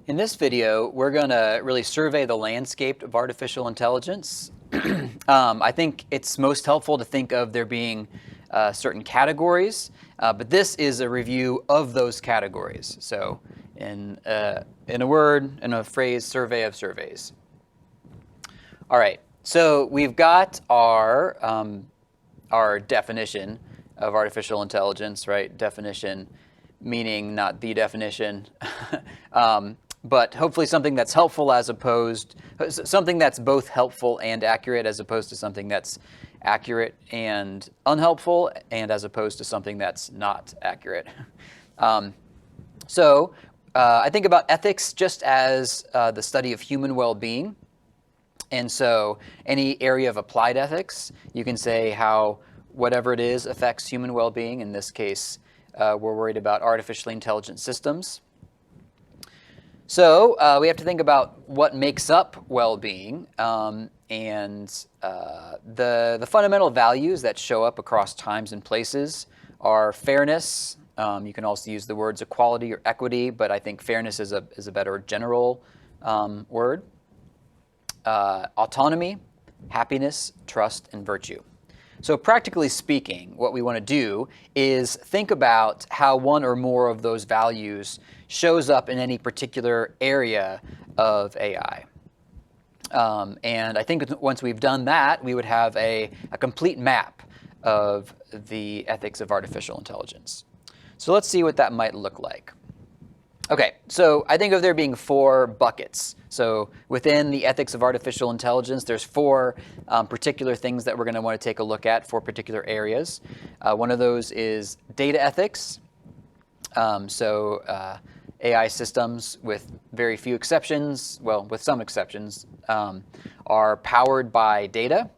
In this video, we're going to really survey the landscape of artificial intelligence. I think it's most helpful to think of there being certain categories, but this is a review of those categories. So in a word, in a phrase, survey of surveys. All right, so we've got our definition of artificial intelligence, right? Definition meaning not the definition. But hopefully something that's helpful something that's both helpful and accurate as opposed to something that's accurate and unhelpful and as opposed to something that's not accurate. I think about ethics just as the study of human well-being. And so any area of applied ethics, you can say how whatever it is affects human well-being. In this case, we're worried about artificially intelligent systems. So we have to think about what makes up well-being and the fundamental values that show up across times and places are fairness. You can also use the words equality or equity, but I think fairness is a better general word. Autonomy, happiness, trust, and virtue. So practically speaking, what we want to do is think about how one or more of those values shows up in any particular area of AI. And I think once we've done that, we would have a complete map of the ethics of artificial intelligence. So let's see what that might look like. Okay, so I think of there being 4 buckets. So within the ethics of artificial intelligence, there's 4 particular things that we're going to want to take a look at, 4 particular areas. One of those is data ethics. AI systems, with very few exceptions, well, with some exceptions, are powered by data.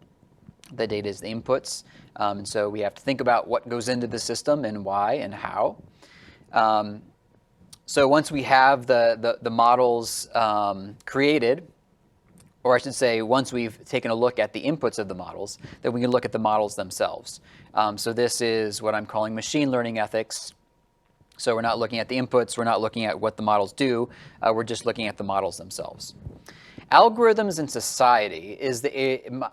The data is the inputs. And so we have to think about what goes into the system and why and how. So once we have the models created, or I should say once we've taken a look at the inputs of the models, then we can look at the models themselves. So this is what I'm calling machine learning ethics. So we're not looking at the inputs, we're not looking at what the models do, we're just looking at the models themselves. Algorithms in society is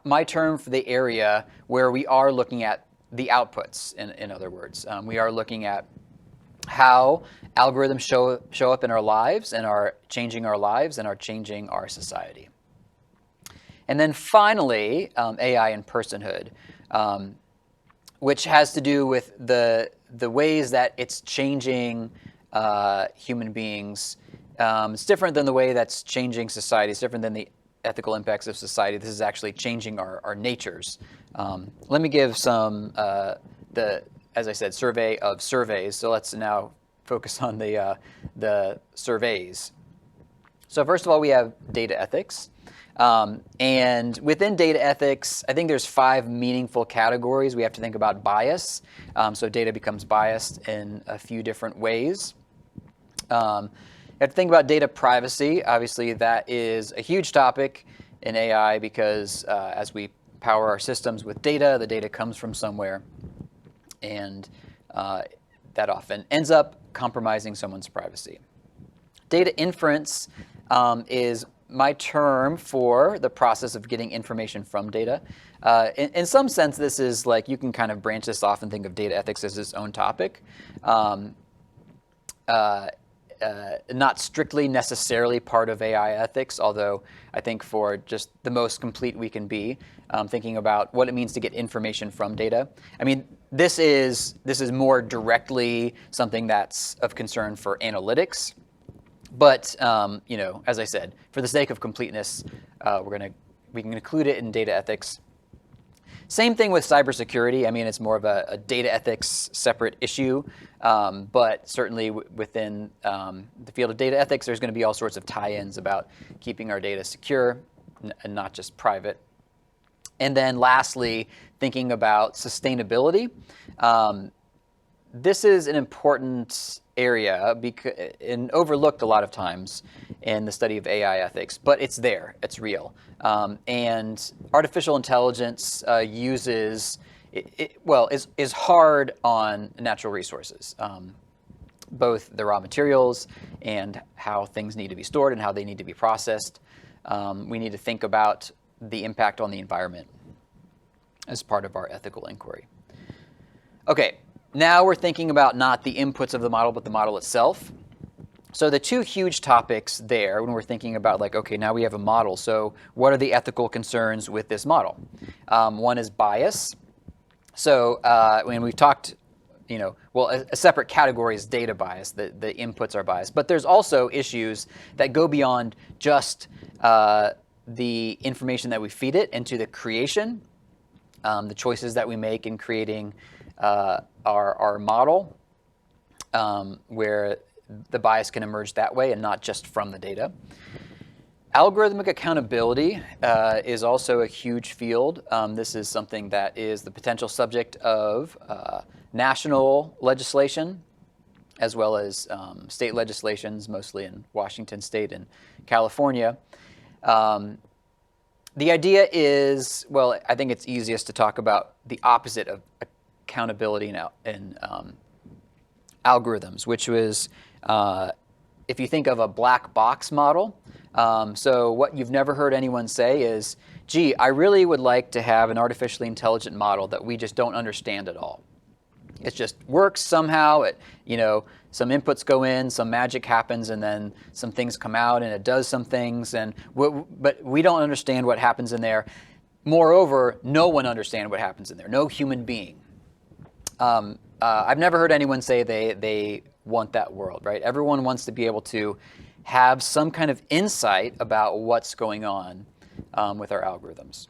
my term for the area where we are looking at the outputs, in other words. We are looking at how algorithms show up in our lives and are changing our lives and are changing our society. And then finally, AI and personhood, which has to do with the ways that it's changing human beings. It's different than the way that's changing society. It's different than the ethical impacts of society. This is actually changing our natures. Let me give some, as I said, survey of surveys. So let's now focus on the surveys. So first of all, we have data ethics. And within data ethics, I think there's 5 meaningful categories. We have to think about bias. So data becomes biased in a few different ways. You have to think about data privacy. Obviously, that is a huge topic in AI because as we power our systems with data, the data comes from somewhere. And that often ends up compromising someone's privacy. Data inference is my term for the process of getting information from data. In some sense, this is like, you can kind of branch this off and think of data ethics as its own topic. Not strictly necessarily part of AI ethics, although I think for just the most complete we can be, thinking about what it means to get information from data. I mean, this is more directly something that's of concern for analytics. But as I said, for the sake of completeness, we can include it in data ethics. Same thing with cybersecurity. I mean, it's more of a data ethics separate issue, but certainly within the field of data ethics, there's going to be all sorts of tie-ins about keeping our data secure and not just private. And then lastly, thinking about sustainability. This is an important area and overlooked a lot of times in the study of AI ethics, but it's there, it's real. And artificial intelligence is hard on natural resources. both the raw materials and how things need to be stored and how they need to be processed. We need to think about the impact on the environment as part of our ethical inquiry. Okay, now we're thinking about not the inputs of the model, but the model itself. So the two huge topics there when we're thinking about like, okay, now we have a model. So what are the ethical concerns with this model? One is bias. So when we've talked, well, a separate category is data bias. The inputs are biased. But there's also issues that go beyond just the information that we feed it into the creation, the choices that we make in creating our model, where the bias can emerge that way and not just from the data. Algorithmic accountability is also a huge field. This is something that is the potential subject of national legislation, as well as state legislations, mostly in Washington State and California. The idea is, well, I think it's easiest to talk about the opposite of accountability in algorithms, which was, if you think of a black box model. So what you've never heard anyone say is, gee, I really would like to have an artificially intelligent model that we just don't understand at all. It just works somehow. Some inputs go in, some magic happens, and then some things come out, and it does some things, but we don't understand what happens in there. Moreover, no one understands what happens in there. No human being. I've never heard anyone say they want that world, right? Everyone wants to be able to have some kind of insight about what's going on with our algorithms.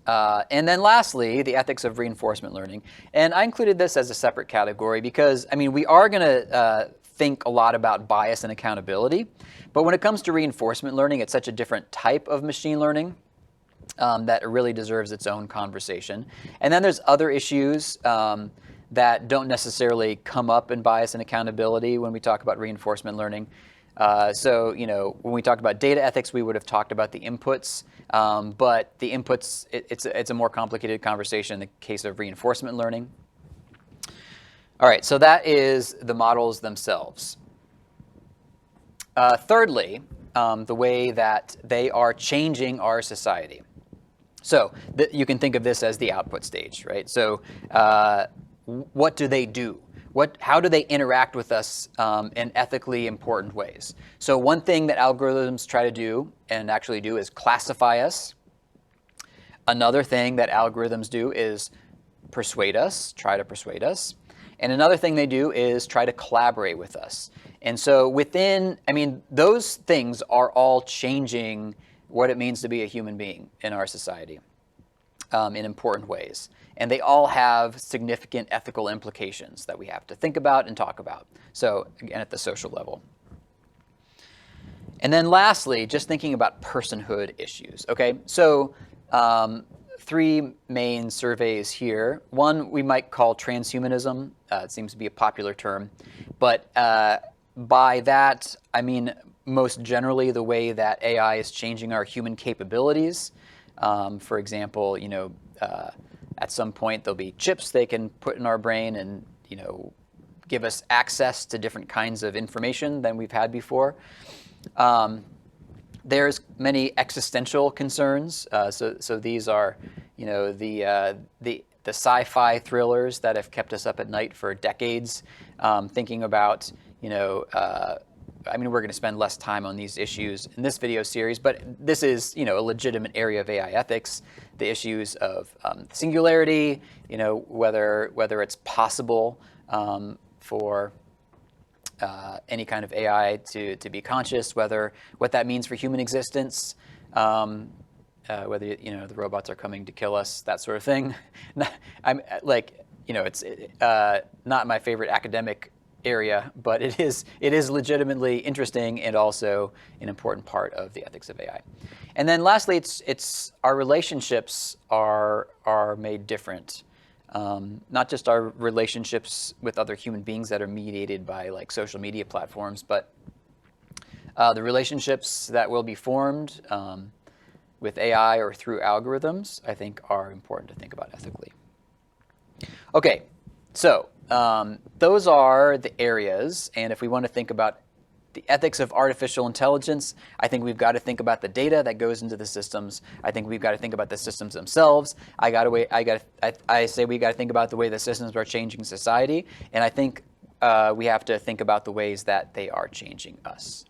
And then lastly, the ethics of reinforcement learning. And I included this as a separate category because, we are going to think a lot about bias and accountability. But when it comes to reinforcement learning, it's such a different type of machine learning that it really deserves its own conversation. And then there's other issues that don't necessarily come up in bias and accountability when we talk about reinforcement learning. So when we talked about data ethics, we would have talked about the inputs, but the inputs, it's a more complicated conversation in the case of reinforcement learning. All right, so that is the models themselves. Thirdly, the way that they are changing our society. So you can think of this as the output stage, right? So what do they do? How do they interact with us in ethically important ways? So one thing that algorithms try to do and actually do is classify us. Another thing that algorithms do is try to persuade us. And another thing they do is try to collaborate with us. And so those things are all changing what it means to be a human being in our society in important ways. And they all have significant ethical implications that we have to think about and talk about. So again, at the social level. And then lastly, just thinking about personhood issues. Okay, so three main surveys here. One we might call transhumanism. It seems to be a popular term. But by that, I mean most generally the way that AI is changing our human capabilities. For example, at some point there'll be chips they can put in our brain and give us access to different kinds of information than we've had before. There's many existential concerns. So these are the sci-fi thrillers that have kept us up at night for decades, thinking about we're going to spend less time on these issues in this video series, but this is, a legitimate area of AI ethics. The issues of singularity, whether it's possible for any kind of AI to be conscious, what that means for human existence, whether the robots are coming to kill us, that sort of thing. It's not my favorite academic area, but it is legitimately interesting and also an important part of the ethics of AI. And then lastly, it's our relationships are made different. Not just our relationships with other human beings that are mediated by like social media platforms, but the relationships that will be formed with AI or through algorithms, I think are important to think about ethically. Okay, so those are the areas. And if we want to think about the ethics of artificial intelligence, I think we've got to think about the data that goes into the systems. I think we've got to think about the systems themselves. I say we got to think about the way the systems are changing society, and I think we have to think about the ways that they are changing us.